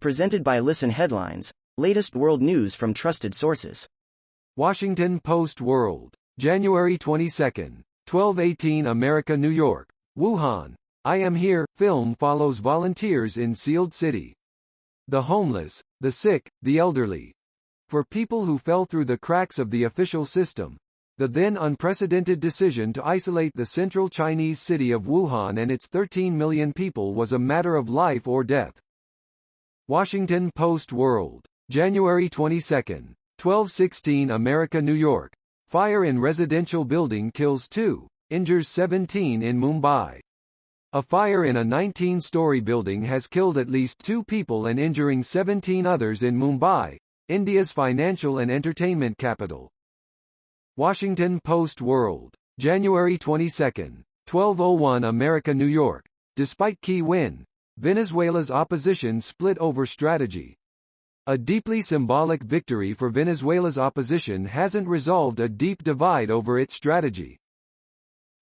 Presented by Listen Headlines, latest world news from trusted sources. Washington Post World, January 22, 12:18 America, New York, Wuhan. I am here. Film follows volunteers in sealed city. The homeless, the sick, the elderly. For people who fell through the cracks of the official system, the then unprecedented decision to isolate the central Chinese city of Wuhan and its 13 million people was a matter of life or death. Washington Post World, January 22, 12:16 America, New York. Fire in residential building kills 2, injures 17 in Mumbai. A fire in a 19-story building has killed at least 2 people and injuring 17 others in Mumbai, India's financial and entertainment capital. Washington Post World, January 22, 12:01 America, New York. Despite key win, Venezuela's opposition split over strategy. A deeply symbolic victory for Venezuela's opposition hasn't resolved a deep divide over its strategy.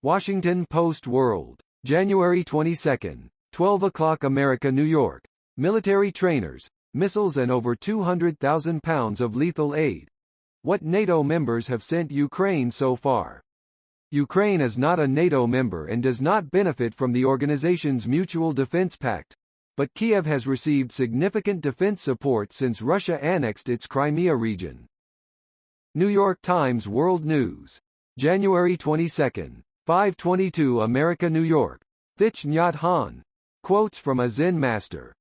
Washington Post World, January 22, 12 o'clock America, New York. Military trainers, missiles and over 200,000 pounds of lethal aid. What NATO members have sent Ukraine so far? Ukraine is not a NATO member and does not benefit from the organization's Mutual Defense Pact, but Kiev has received significant defense support since Russia annexed its Crimea region. New York Times World News, January 22, 5:22 America, New York. Thich Nhat Hanh. Quotes from a Zen master.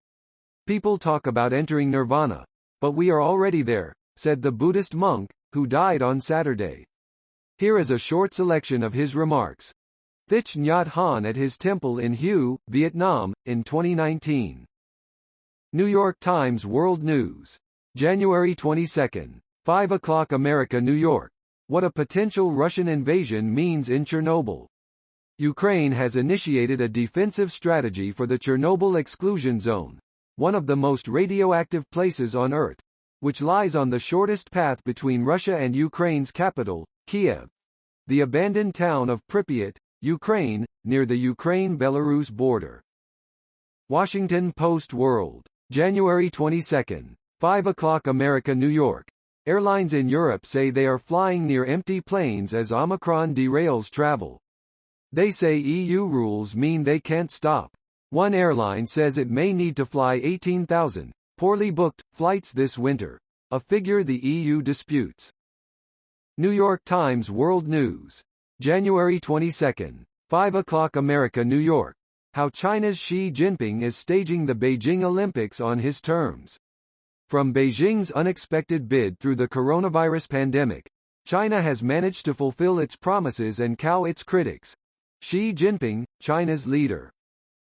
People talk about entering nirvana, but we are already there, said the Buddhist monk, who died on Saturday. Here is a short selection of his remarks. Thich Nhat Hanh at his temple in Hue, Vietnam, in 2019. New York Times World News, January 22, 5 o'clock America, New York. What a potential Russian invasion means in Chernobyl. Ukraine has initiated a defensive strategy for the Chernobyl exclusion zone, one of the most radioactive places on Earth, which lies on the shortest path between Russia and Ukraine's capital, Kiev. The abandoned town of Pripyat, Ukraine, near the Ukraine-Belarus border. Washington Post World, January 22, 5 o'clock America, New York. Airlines in Europe say they are flying near empty planes as Omicron derails travel. They say EU rules mean they can't stop. One airline says it may need to fly 18,000 poorly booked flights this winter, a figure the EU disputes. New York Times World News, January 22, 5 o'clock America, New York. How China's Xi Jinping is staging the Beijing Olympics on his terms. From Beijing's unexpected bid through the coronavirus pandemic, China has managed to fulfill its promises and cow its critics. Xi Jinping, China's leader.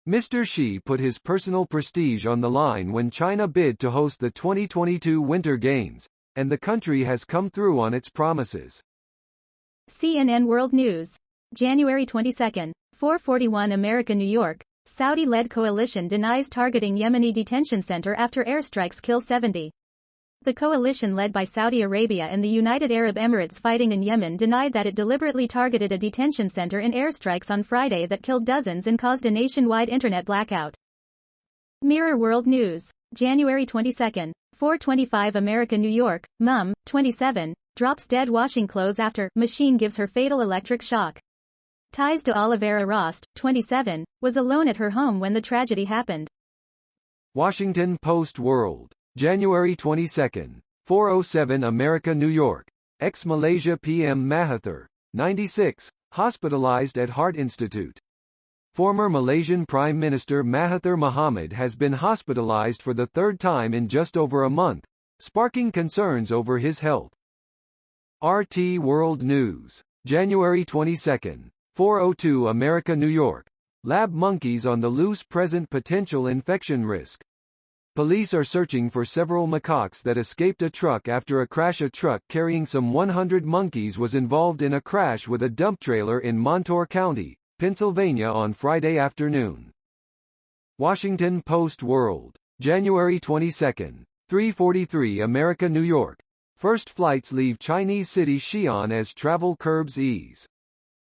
Mr. Xi put his personal prestige on the line when China bid to host the 2022 Winter Games, and the country has come through on its promises. CNN World News, January 22, 4:41 America, New York. Saudi-led coalition denies targeting Yemeni detention center after airstrikes kill 70. The coalition led by Saudi Arabia and the United Arab Emirates fighting in Yemen denied that it deliberately targeted a detention center in airstrikes on Friday that killed dozens and caused a nationwide internet blackout. Mirror World News, January 22, 4:25 America, New York. Mum, 27, drops dead washing clothes after machine gives her fatal electric shock. Ties to Olivera Rost, 27, was alone at her home when the tragedy happened. Washington Post World, January 22, 4:07 America, New York. Ex-Malaysia PM Mahathir, 96, hospitalized at Heart Institute. Former Malaysian Prime Minister Mahathir Mohamad has been hospitalized for the third time in just over a month, sparking concerns over his health. RT World News, January 22, 4:02 America, New York. Lab monkeys on the loose present potential infection risk. Police are searching for several macaques that escaped a truck after a crash. A truck carrying some 100 monkeys was involved in a crash with a dump trailer in Montour County, Pennsylvania on Friday afternoon. Washington Post World, January 22, 3:43 America, New York. First flights leave Chinese city Xi'an as travel curbs ease.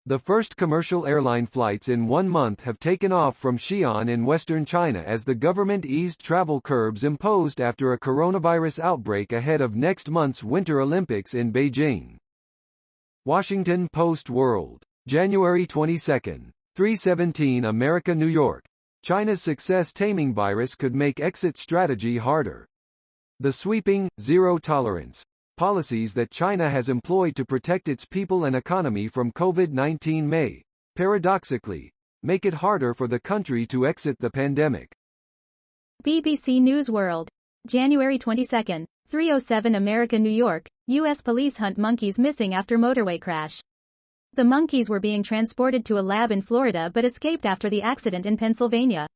The first commercial airline flights in 1 month have taken off from Xi'an in western China as the government eased travel curbs imposed after a coronavirus outbreak ahead of next month's Winter Olympics in Beijing. Washington Post World, January 22, 3:17 America, New York. China's success taming virus could make exit strategy harder. The sweeping, zero-tolerance policies that China has employed to protect its people and economy from COVID-19 may, paradoxically, make it harder for the country to exit the pandemic. BBC News World, January 22, 3:07 America, New York. U.S. police hunt monkeys missing after motorway crash. The monkeys were being transported to a lab in Florida but escaped after the accident in Pennsylvania.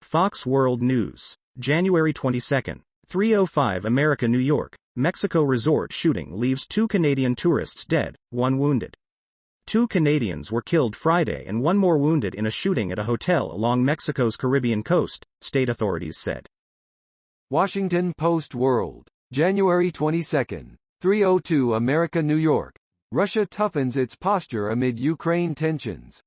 Fox World News, January 22, 3:05 America, New York. Mexico resort shooting leaves 2 Canadian tourists dead, 1 wounded. 2 Canadians were killed Friday and 1 more wounded in a shooting at a hotel along Mexico's Caribbean coast, state authorities said. Washington Post World, January 22, 3:02 America, New York. Russia toughens its posture amid Ukraine tensions.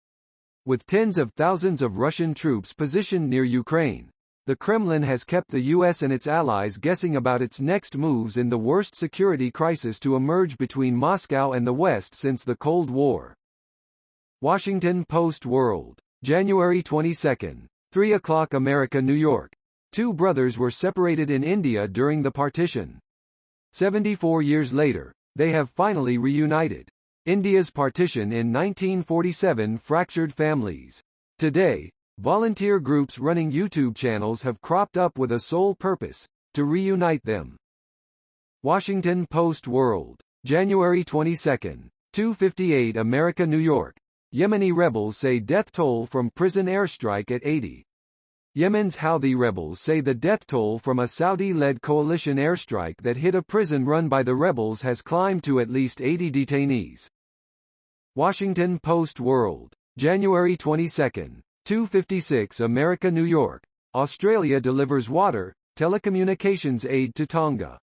With tens of thousands of Russian troops positioned near Ukraine, the Kremlin has kept the U.S. and its allies guessing about its next moves in the worst security crisis to emerge between Moscow and the West since the Cold War. Washington Post World, January 22, 3 o'clock America, New York. 2 brothers were separated in India during the partition. 74 years later, they have finally reunited. India's partition in 1947 fractured families. Today, volunteer groups running YouTube channels have cropped up with a sole purpose: to reunite them. Washington Post World, January 22, 2:58 America, New York. Yemeni rebels say death toll from prison airstrike at 80. Yemen's Houthi rebels say the death toll from a Saudi-led coalition airstrike that hit a prison run by the rebels has climbed to at least 80 detainees. Washington Post World, January 22, 2:56 America, New York. Australia delivers water, telecommunications aid to Tonga.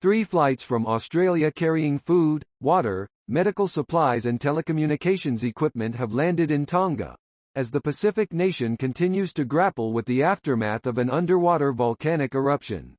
3 flights from Australia carrying food, water, medical supplies and telecommunications equipment have landed in Tonga, as the Pacific nation continues to grapple with the aftermath of an underwater volcanic eruption.